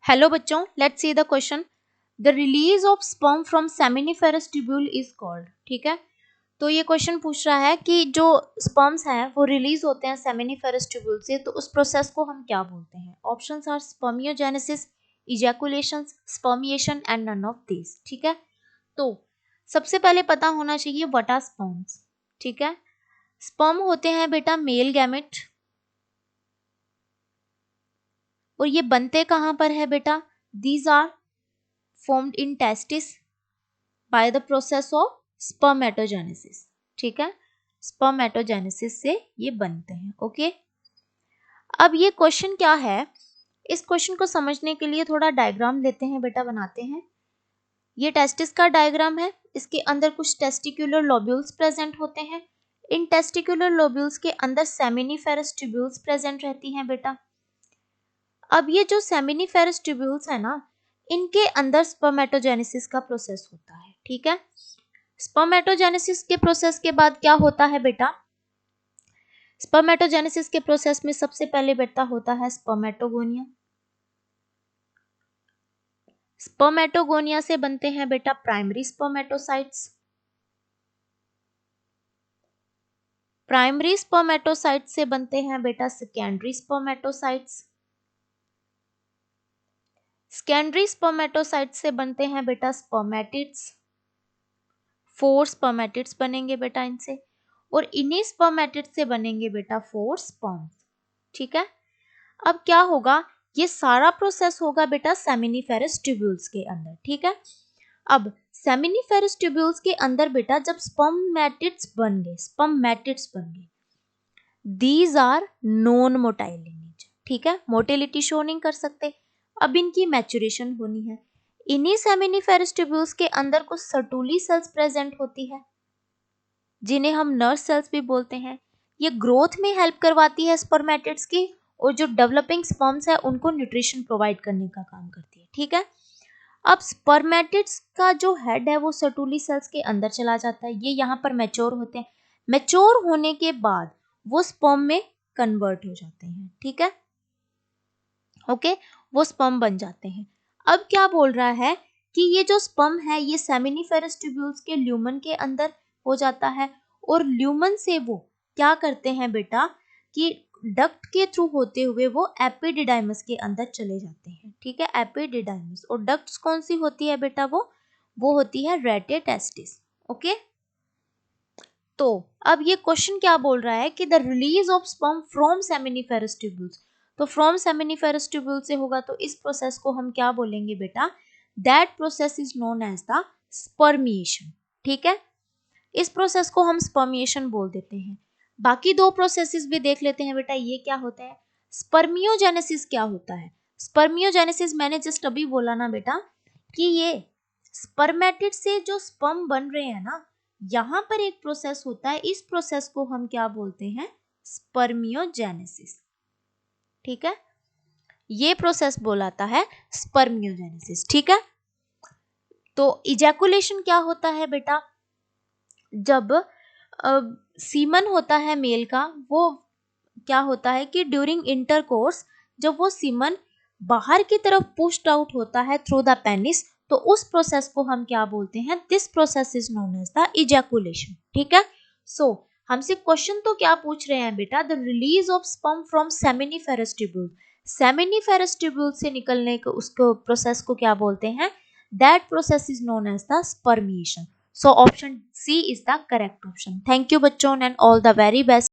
Hello बच्चों, let's see the question. The release of sperm from seminiferous tubule is called. ठीक है, तो ये क्वेश्चन पूछ रहा है कि जो स्पर्म्स हैं वो रिलीज होते हैं सेमिनिफेरस ट्यूब्यूल से, तो उस प्रोसेस को हम क्या बोलते हैं। Options are spermiogenesis, ejaculation, spermiation and none of this. ठीक है, तो सबसे पहले पता होना चाहिए व्हाट आर स्पर्म्स। ठीक है, स्पर्म होते हैं बेटा मेल गैमेट, और ये बनते कहाँ पर है बेटा। These are formed in testis by the process of spermatogenesis। ठीक है, spermatogenesis से ये बनते हैं। ओके, अब ये क्वेश्चन क्या है, इस क्वेश्चन को समझने के लिए थोड़ा डायग्राम लेते हैं बेटा, बनाते हैं। ये टेस्टिस का डायग्राम है, इसके अंदर कुछ टेस्टिकुलर लोब्यूल्स प्रेजेंट होते हैं। इन टेस्टिकुलर लोब्यूल्स के अंदर सेमिनिफेरस ट्यूब्यूल्स प्रेजेंट रहती हैं बेटा। अब ये जो सेमिनिफेरस ट्यूब्यूल्स है ना, इनके अंदर स्पर्मेटोजेनेसिस का प्रोसेस होता है। ठीक है, स्पर्मेटोजेनेसिस के प्रोसेस के बाद क्या होता है बेटा। स्पर्मेटोजेनेसिस के प्रोसेस में सबसे पहले बेटा होता है स्पर्मेटोगोनिया। स्पर्मेटोगोनिया से बनते हैं बेटा प्राइमरी स्पर्मेटोसाइट्स। प्राइमरी स्पर्मेटोसाइट्स से बनते हैं बेटा सेकेंडरी स्पर्मेटोसाइट्स। सेकेंडरी स्पर्मेटोसाइट्स से बनते हैं बेटा स्पर्मेटिड्स। 4 स्पर्मेटिड्स बनेंगे बेटा इनसे, और इन्हीं स्पर्मेटिड्स से बनेंगे बेटा 4 स्पर्म्स। ठीक है, अब क्या होगा, ये सारा प्रोसेस होगा बेटा सेमिनिफेरस ट्यूब्यूल्स के अंदर। ठीक है, अब सेमिनिफेरस ट्यूब्यूल्स के अंदर बेटा जब स्पर्मेटिड्स बन गए, these are non motile in nature. ठीक है, मोटिलिटी शो नहीं कर सकते। अब इनकी मैच्योरेशन होनी है। इन्हीं सेमिनिफेरस ट्यूब्यूल्स के अंदर कुछ सर्टुली सेल्स प्रेजेंट होती है, जिन्हें हम नर्व सेल्स भी बोलते हैं। ये ग्रोथ में हेल्प करवाती है स्पर्मेटिड्स की, और जो डेवलपिंग स्पर्म्स है उनको न्यूट्रिशन प्रोवाइड करने का काम करती है। ठीक है, अब स्पर्मेटिड्स का जो हेड है वो सर्टुली सेल्स के अंदर चला जाता है। ये यहाँ पर मैच्योर होते हैं। मैच्योर होने के बाद वो स्पर्म में कन्वर्ट हो जाते हैं। ठीक है, ओके, वो स्पर्म बन जाते हैं। अब क्या बोल रहा है कि ये जो स्पर्म है ये सेमिनिफेरस ट्यूब्यूल्स के ल्यूमन के अंदर हो जाता है, और ल्यूमन से वो क्या करते हैं बेटा कि डक्ट के थ्रू होते हुए वो एपिडिडाइमस के अंदर चले जाते हैं। ठीक है, एपिडिडाइमस, और डक्ट्स कौन सी होती है बेटा, वो होती है रेटेटेस्टिस। ओके, तो अब ये क्वेश्चन क्या बोल रहा है कि the release of sperm from seminiferous tubules, तो फ्रॉम सेमिनिफेरस ट्यूब्यूल से होगा, तो इस प्रोसेस को हम क्या बोलेंगे बेटा, that process is known as the spermiation. ठीक है, इस प्रोसेस को हम स्पर्मिएशन बोल देते हैं। बाकी दो प्रोसेसेस भी देख लेते हैं बेटा, ये क्या होता है। स्पर्मियोजेनेसिस क्या होता है। स्पर्मियोजेनेसिस मैंने जस्ट अभी बोला ना बेटा कि ये स्पर्मेटिड से जो स्पर्म बन रहे हैं ना, यहां पर एक प्रोसेस होता है, इस प्रोसेस को हम क्या बोलते हैं, स्पर्मियोजेनेसिस। ठीक है, ये प्रोसेस बोलाता है स्पर्मियोजेनेसिस। ठीक है, तो इजैकुलेशन क्या होता है बेटा, जब सीमन होता है मेल का, वो क्या होता है कि ड्यूरिंग इंटरकोर्स जब वो सीमन बाहर की तरफ पुश्ड आउट होता है थ्रू द पेनिस, तो उस प्रोसेस को हम क्या बोलते हैं, this process is known as the ejaculation. ठीक है, सो हमसे क्वेश्चन तो क्या पूछ रहे हैं बेटा, the release of sperm from seminiferous tubule, seminiferous tubule से निकलने को उसको प्रोसेस को क्या बोलते हैं, that process is known as the spermiation. So option C is the correct option. Thank you बच्चों, and all the very best.